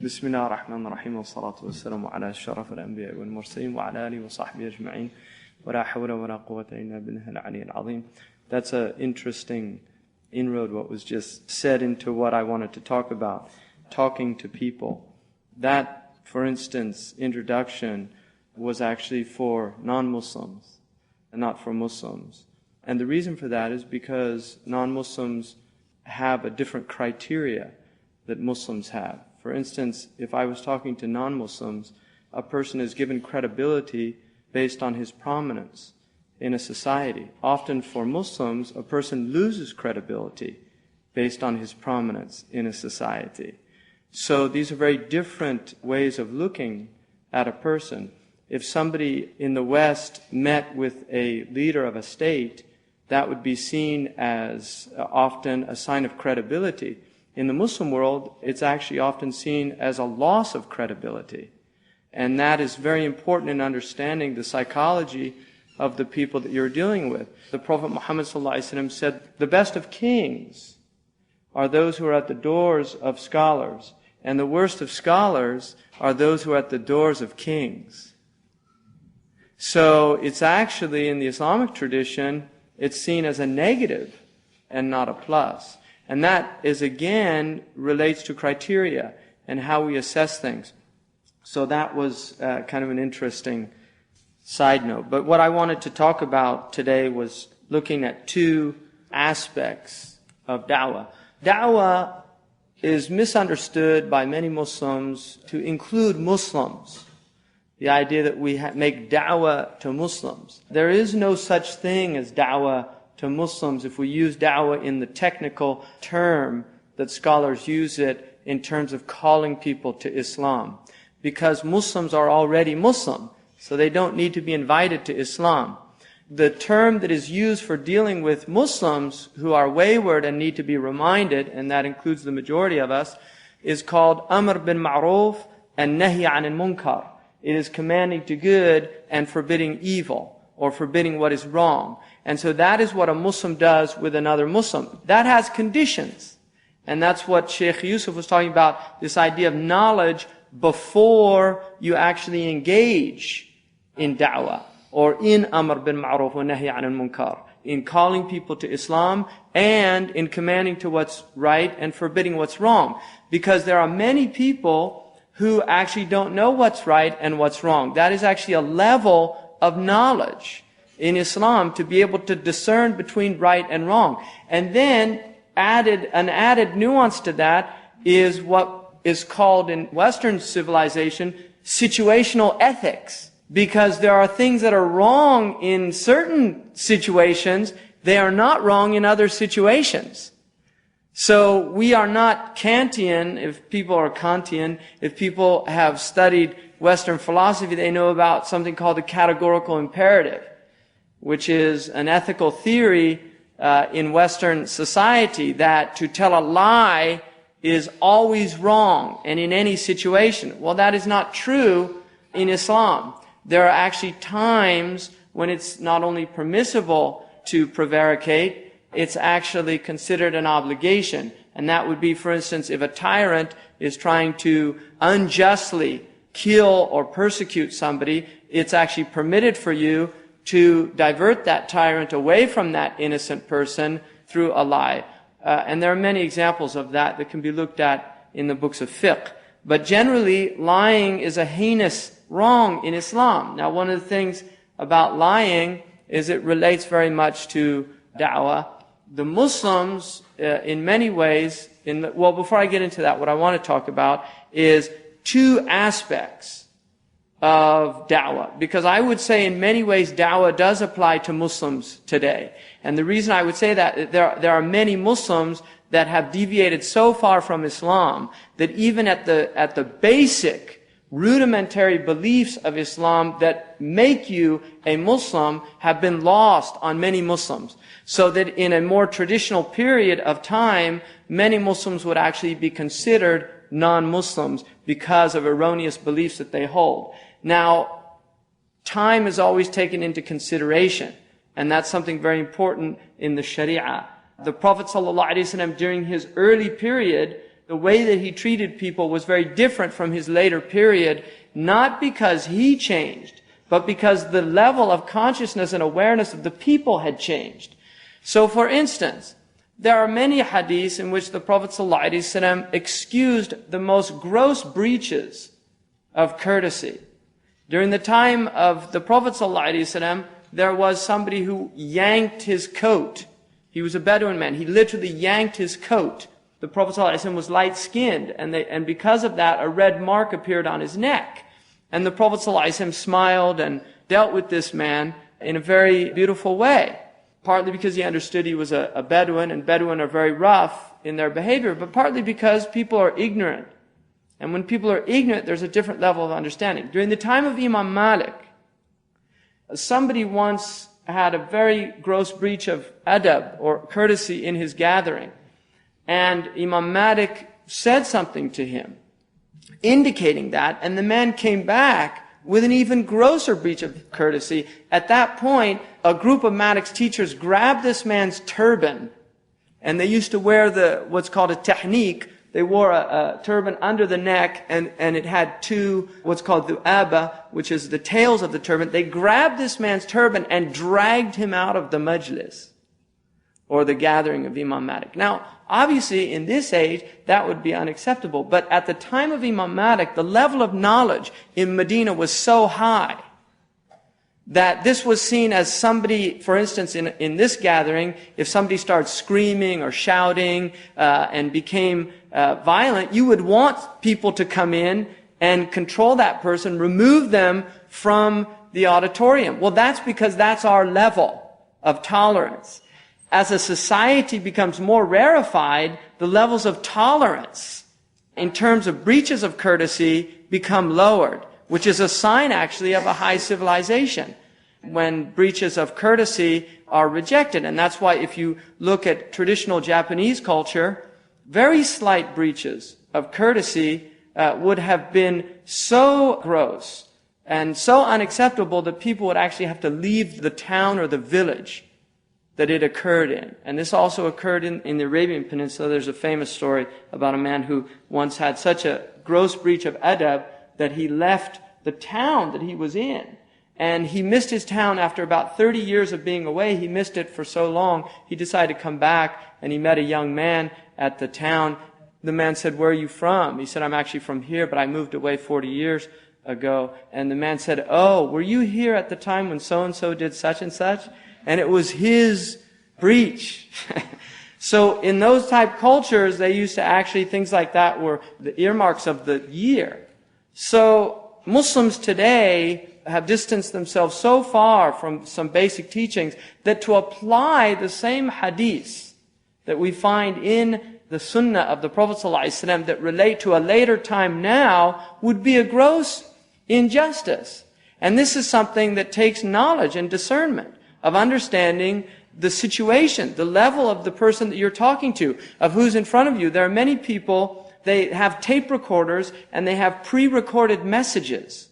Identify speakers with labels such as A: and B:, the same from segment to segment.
A: بسم الله الرحمن الرحيم والصلاة والسلام على أشرف الأنبياء والمرسلين وعلى آله وصحبه أجمعين ولا حول ولا قوة إلا بالله العلي العظيم. That's an interesting inroad, what was just said, into what I wanted to talk about, talking to people. That, for instance, introduction was actually for non-Muslims and not for Muslims. And the reason for that is because non-Muslims have a different criteria that Muslims have. For instance, if I was talking to non-Muslims, a person is given credibility based on his prominence in a society. Often for Muslims, a person loses credibility based on his prominence in a society. So these are very different ways of looking at a person. If somebody in the West met with a leader of a state, that would be seen as often a sign of credibility. In the Muslim world, it's actually often seen as a loss of credibility. And that is very important in understanding the psychology of the people that you're dealing with. The Prophet Muhammad ﷺ said, the best of kings are those who are at the doors of scholars, and the worst of scholars are those who are at the doors of kings. So it's actually, in the Islamic tradition, it's seen as a negative and not a plus. And that is, again, relates to criteria and how we assess things. So that was kind of an interesting side note. But what I wanted to talk about today was looking at two aspects of dawah. Dawah is misunderstood by many Muslims to include Muslims. The idea that we make dawah to Muslims. There is no such thing as dawah to Muslims if we use dawah in the technical term that scholars use it in terms of calling people to Islam. Because Muslims are already Muslim, so they don't need to be invited to Islam. The term that is used for dealing with Muslims who are wayward and need to be reminded, and that includes the majority of us, is called amr bil ma'ruf and nahy anil munkar. It is commanding to good and forbidding evil, or forbidding what is wrong. And so that is what a Muslim does with another Muslim. That has conditions. And that's what Sheikh Yusuf was talking about, this idea of knowledge before you actually engage in da'wah, or in amr bil ma'ruf wa nahy anil munkar, in calling people to Islam and in commanding to what's right and forbidding what's wrong. Because there are many people who actually don't know what's right and what's wrong. That is actually a level of knowledge in Islam, to be able to discern between right and wrong. And then an added nuance to that is what is called in Western civilization situational ethics. Because there are things that are wrong in certain situations, they are not wrong in other situations. So we are not Kantian. If people are Kantian, if people have studied Western philosophy, they know about something called the categorical imperative, which is an ethical theory in Western society that to tell a lie is always wrong and in any situation. Well, that is not true in Islam. There are actually times when it's not only permissible to prevaricate, it's actually considered an obligation. And that would be, for instance, if a tyrant is trying to unjustly kill or persecute somebody, it's actually permitted for you to divert that tyrant away from that innocent person through a lie. And there are many examples of that can be looked at in the books of fiqh. But generally, lying is a heinous wrong in Islam. Now, one of the things about lying is it relates very much to da'wah. The Muslims, in many ways, before I get into that, what I want to talk about is two aspects of da'wah. Because I would say in many ways da'wah does apply to Muslims today. And the reason I would say that, there are many Muslims that have deviated so far from Islam that even at the basic rudimentary beliefs of Islam that make you a Muslim have been lost on many Muslims. So that in a more traditional period of time, many Muslims would actually be considered non-Muslims because of erroneous beliefs that they hold. Now, time is always taken into consideration, and that's something very important in the Sharia. The Prophet ﷺ, during his early period, The way that he treated people was very different from his later period, not because he changed, but because the level of consciousness and awareness of the people had changed. So for instance, there are many hadiths in which the Prophet ﷺ excused the most gross breaches of courtesy. During the time of the Prophet ﷺ, there was somebody who yanked his coat. He was a Bedouin man. He literally yanked his coat. The Prophet ﷺ was light-skinned, and because of that, a red mark appeared on his neck. And the Prophet ﷺ smiled and dealt with this man in a very beautiful way. Partly because he understood he was a Bedouin, and Bedouin are very rough in their behavior, but partly because people are ignorant. And when people are ignorant, there's a different level of understanding. During the time of Imam Malik, somebody once had a very gross breach of adab, or courtesy, in his gathering. And Imam Malik said something to him, indicating that, and the man came back with an even grosser breach of courtesy. At that point, a group of Malik's teachers grabbed this man's turban, and they used to wear what's called a tahniq. They wore a turban under the neck, and it had two, what's called the aba, which is the tails of the turban. They grabbed this man's turban and dragged him out of the majlis, or the gathering of Imam Malik. Now, obviously, in this age, that would be unacceptable. But at the time of Imam Malik, the level of knowledge in Medina was so high that this was seen as somebody, for instance, in this gathering, if somebody started screaming or shouting and became violent, you would want people to come in and control that person, remove them from the auditorium. Well, that's because that's our level of tolerance. As a society becomes more rarefied, the levels of tolerance in terms of breaches of courtesy become lowered, which is a sign actually of a high civilization, when breaches of courtesy are rejected. And that's why if you look at traditional Japanese culture, very slight breaches of courtesy would have been so gross and so unacceptable that people would actually have to leave the town or the village that it occurred in. And this also occurred in the Arabian Peninsula. There's a famous story about a man who once had such a gross breach of adab that he left the town that he was in. And he missed his town after about 30 years of being away. He missed it for so long, he decided to come back, and he met a young man at the town. The man said, "Where are you from?" He said, "I'm actually from here, but I moved away 40 years ago." And the man said, "Oh, were you here at the time when so-and-so did such and such?" And it was his breach. So in those type cultures, they used to actually, things like that were the earmarks of the year. So Muslims today have distanced themselves so far from some basic teachings that to apply the same hadiths that we find in the sunnah of the Prophet ﷺ that relate to a later time now would be a gross injustice. And this is something that takes knowledge and discernment of understanding the situation, the level of the person that you're talking to, of who's in front of you. There are many people, they have tape recorders and they have pre-recorded messages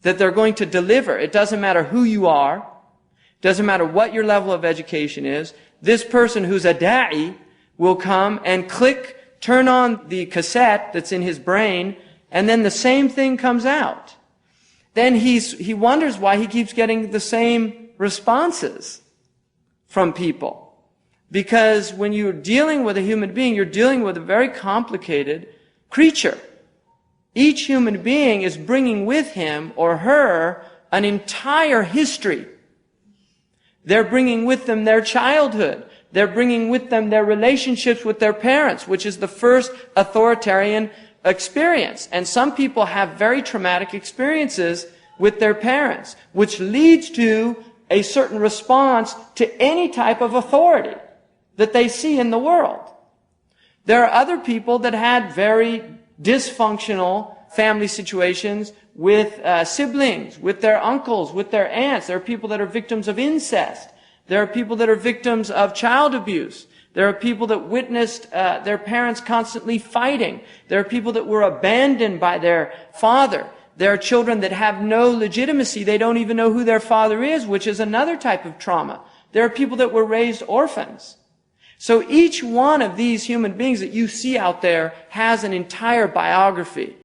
A: that they're going to deliver. It doesn't matter who you are. It doesn't matter what your level of education is. This person who's a da'i will come and turn on the cassette that's in his brain, and then the same thing comes out. Then he wonders why he keeps getting the same responses from people. Because when you're dealing with a human being, you're dealing with a very complicated creature. Each human being is bringing with him or her an entire history. They're bringing with them their childhood. They're bringing with them their relationships with their parents, which is the first authoritarian experience. And some people have very traumatic experiences with their parents, which leads to a certain response to any type of authority that they see in the world. There are other people that had very dysfunctional family situations with siblings, with their uncles, with their aunts. There are people that are victims of incest. There are people that are victims of child abuse. There are people that witnessed their parents constantly fighting. There are people that were abandoned by their father. There are children that have no legitimacy. They don't even know who their father is, which is another type of trauma. There are people that were raised orphans. So each one of these human beings that you see out there has an entire biography.